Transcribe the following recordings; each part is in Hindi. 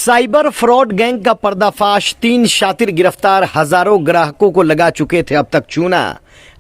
साइबर फ्रॉड गैंग का पर्दाफाश, 3 शातिर गिरफ्तार, हजारों ग्राहकों को लगा चुके थे अब तक चूना।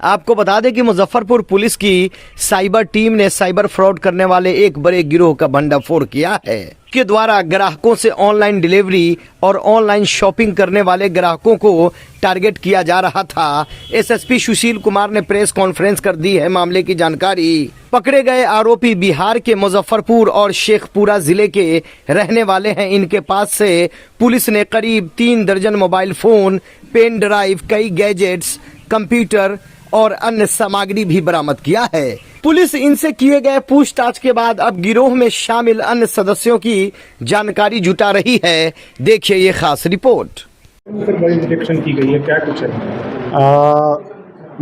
आपको बता दें कि मुजफ्फरपुर पुलिस की साइबर टीम ने साइबर फ्रॉड करने वाले एक बड़े गिरोह का भंडाफोड़ किया है के द्वारा ग्राहकों से ऑनलाइन डिलीवरी और ऑनलाइन शॉपिंग करने वाले ग्राहकों को टारगेट किया जा रहा था। एसएसपी सुशील कुमार ने प्रेस कॉन्फ्रेंस कर दी है मामले की जानकारी। पकड़े गए आरोपी बिहार के मुजफ्फरपुर और शेखपुरा जिले के रहने वाले हैं। इनके पास से पुलिस ने करीब 3 दर्जन मोबाइल फोन, पेन ड्राइव, कई गैजेट्स, कंप्यूटर और अन्य सामग्री भी बरामद किया है। पुलिस इनसे किए गए पूछताछ के बाद अब गिरोह में शामिल अन्य सदस्यों की जानकारी जुटा रही है। देखिए ये खास रिपोर्ट। सर, बड़ी डिटेक्शन की गई है, क्या कुछ है?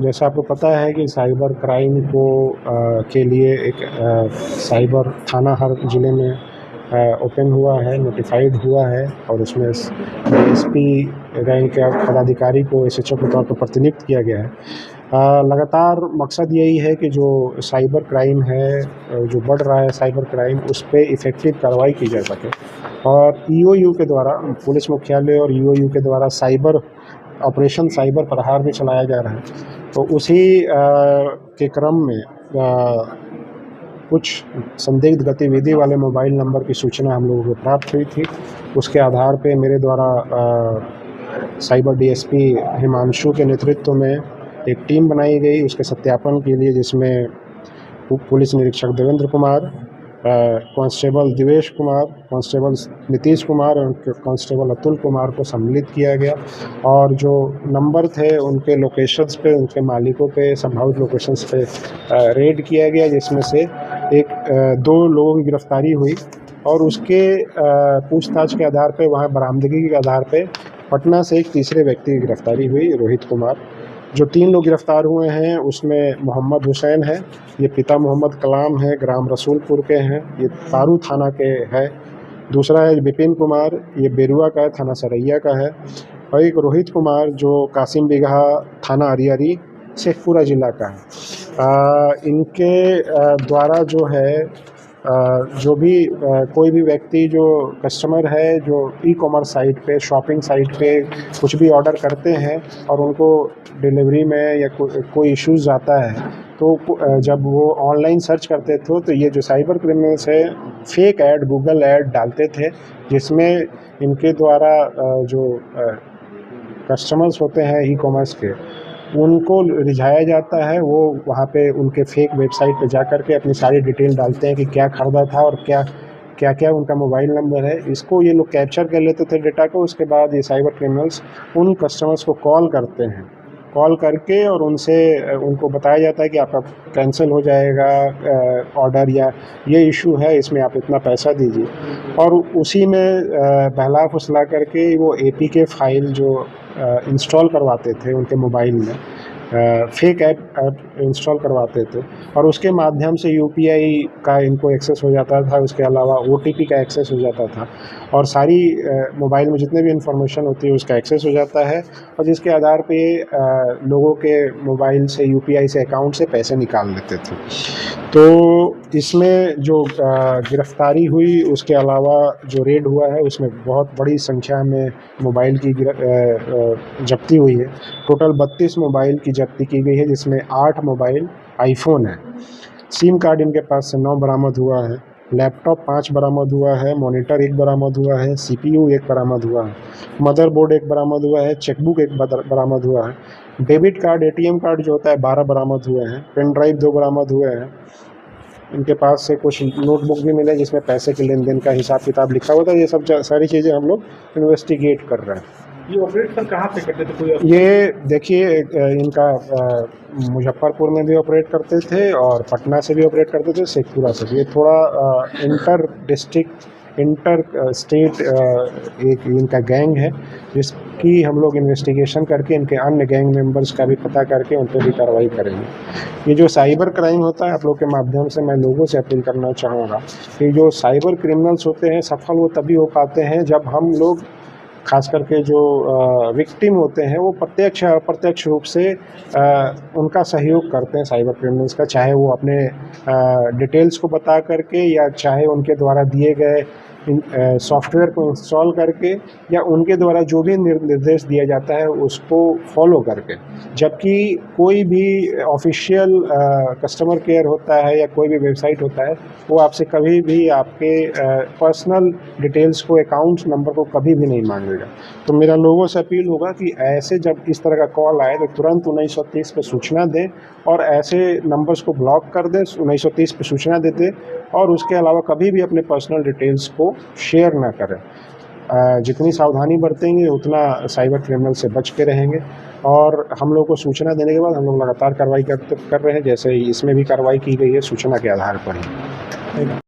जैसा आपको पता है कि साइबर क्राइम को के लिए एक साइबर थाना हर ज़िले में ओपन हुआ है, नोटिफाइड हुआ है और उसमें एसपी रैंक के पदाधिकारी को एसएचओ के तौर पर प्रतिनियुक्त किया गया है। लगातार मकसद यही है कि जो साइबर क्राइम है, जो बढ़ रहा है साइबर क्राइम, उस पर इफ़ेक्टिव कार्रवाई की जा सके और ईओयू के द्वारा, पुलिस मुख्यालय और ईओयू के द्वारा साइबर ऑपरेशन साइबर प्रहार भी चलाया जा रहा है। तो उसी के क्रम में कुछ संदिग्ध गतिविधि वाले मोबाइल नंबर की सूचना हम लोगों को प्राप्त हुई थी। उसके आधार पे मेरे द्वारा साइबर डीएसपी हिमांशु के नेतृत्व में एक टीम बनाई गई उसके सत्यापन के लिए, जिसमें पुलिस निरीक्षक देवेंद्र कुमार, कांस्टेबल दिवेश कुमार, कांस्टेबल नीतीश कुमार और कांस्टेबल अतुल कुमार को सम्मिलित किया गया और जो नंबर थे उनके लोकेशंस पे, उनके मालिकों पे, संभावित लोकेशंस पे रेड किया गया, जिसमें से 2 लोगों की गिरफ्तारी हुई और उसके पूछताछ के आधार पे, वहाँ बरामदगी के आधार पे पटना से एक तीसरे व्यक्ति की गिरफ्तारी हुई, रोहित कुमार। जो 3 लोग गिरफ्तार हुए हैं उसमें मोहम्मद हुसैन है, ये पिता मोहम्मद कलाम है, ग्राम रसूलपुर के हैं, ये पारू थाना के है। दूसरा है विपिन कुमार, ये बेरुआ का है, थाना सरैया का है। और एक रोहित कुमार जो कासिम बिगहा, थाना अरियरी, शेखपुरा जिला का है। इनके द्वारा जो है जो भी कोई भी व्यक्ति जो कस्टमर है जो ई-कॉमर्स साइट पे, शॉपिंग साइट पे कुछ भी ऑर्डर करते हैं और उनको डिलीवरी में या कोई इश्यूज आता है, तो जब वो ऑनलाइन सर्च करते थे तो ये जो साइबर क्रिमिनल्स है फेक ऐड, गूगल ऐड डालते थे, जिसमें इनके द्वारा जो कस्टमर्स होते हैं ई-कॉमर्स के, उनको रिझाया जाता है। वो वहाँ पे उनके फेक वेबसाइट पे जा कर के अपनी सारी डिटेल डालते हैं कि क्या ख़रीदा था और क्या क्या उनका मोबाइल नंबर है। इसको ये लोग कैप्चर कर लेते थे डेटा को। उसके बाद ये साइबर क्रिमिनल्स उन कस्टमर्स को कॉल करते हैं, कॉल करके और उनको बताया जाता है कि आपका कैंसिल हो जाएगा ऑर्डर, या ये इशू है, इसमें आप इतना पैसा दीजिए। और उसी में बहला फुसला करके वो एपीके फाइल जो इंस्टॉल करवाते थे उनके मोबाइल में, फेक ऐप इंस्टॉल करवाते थे और उसके माध्यम से यूपीआई का इनको एक्सेस हो जाता था। उसके अलावा ओटीपी का एक्सेस हो जाता था और सारी मोबाइल में जितने भी इंफॉर्मेशन होती है उसका एक्सेस हो जाता है और जिसके आधार पे लोगों के मोबाइल से, यूपीआई से, अकाउंट से पैसे निकाल लेते थे। तो इसमें जो गिरफ्तारी हुई, उसके अलावा जो रेड हुआ है उसमें बहुत बड़ी संख्या में मोबाइल की जब्ती हुई है। टोटल 32 मोबाइल की जब्ती की गई है, जिसमें 8 मोबाइल आईफोन है। सिम कार्ड इनके पास से 9 बरामद हुआ है, लैपटॉप 5 बरामद हुआ है, मॉनिटर 1 बरामद हुआ है, सीपीयू 1 बरामद हुआ है, मदरबोर्ड 1 बरामद हुआ है, चेकबुक 1 बरामद हुआ है, डेबिट कार्ड, एटीएम कार्ड जो होता है 12 बरामद हुए हैं, पेन ड्राइव 2 बरामद हुए हैं। इनके पास से कुछ नोटबुक भी मिले जिसमें पैसे के लेन देन का हिसाब किताब लिखा हुआ था। ये सब सारी चीज़ें हम लोग इन्वेस्टिगेट कर रहे हैं। ये ऑपरेट सर कहाँ पे करते थे? कोई ये देखिए, इनका मुजफ्फरपुर में भी ऑपरेट करते थे और पटना से भी ऑपरेट करते थे, शेखपुरा से भी। ये थोड़ा इंटर डिस्ट्रिक्ट, इंटर स्टेट एक इनका गैंग है, जिसकी हम लोग इन्वेस्टिगेशन करके इनके अन्य गैंग मेंबर्स का भी पता करके उन पर भी कार्रवाई करेंगे। ये जो साइबर क्राइम होता है, आप लोग के माध्यम से मैं लोगों से अपील करना चाहूँगा कि जो साइबर क्रिमिनल्स होते हैं सफल वो तभी हो पाते हैं जब हम लोग, खास करके जो विक्टिम होते हैं, वो प्रत्यक्ष या अप्रत्यक्ष रूप से उनका सहयोग करते हैं साइबर क्रिमिनल्स का, चाहे वो अपने डिटेल्स को बता करके या चाहे उनके द्वारा दिए गए सॉफ्टवेयर को इंस्टॉल करके या उनके द्वारा जो भी निर्देश दिया जाता है उसको फॉलो करके, जबकि कोई भी ऑफिशियल कस्टमर केयर होता है या कोई भी वेबसाइट होता है वो आपसे कभी भी आपके पर्सनल डिटेल्स को, अकाउंट नंबर को कभी भी नहीं मांगेगा। तो मेरा लोगों से अपील होगा कि ऐसे जब इस तरह का कॉल आए तो तुरंत 1930 पे सूचना दें और ऐसे नंबर्स को ब्लॉक कर दें, 1930 पे सूचना देते और उसके अलावा कभी भी अपने पर्सनल डिटेल्स को शेयर ना करें। जितनी सावधानी बरतेंगे उतना साइबर क्रिमिनल से बच के रहेंगे। और हम लोग को सूचना देने के बाद हम लोग लगातार कार्रवाई कर रहे हैं, जैसे इसमें भी कार्रवाई की गई है सूचना के आधार पर ही।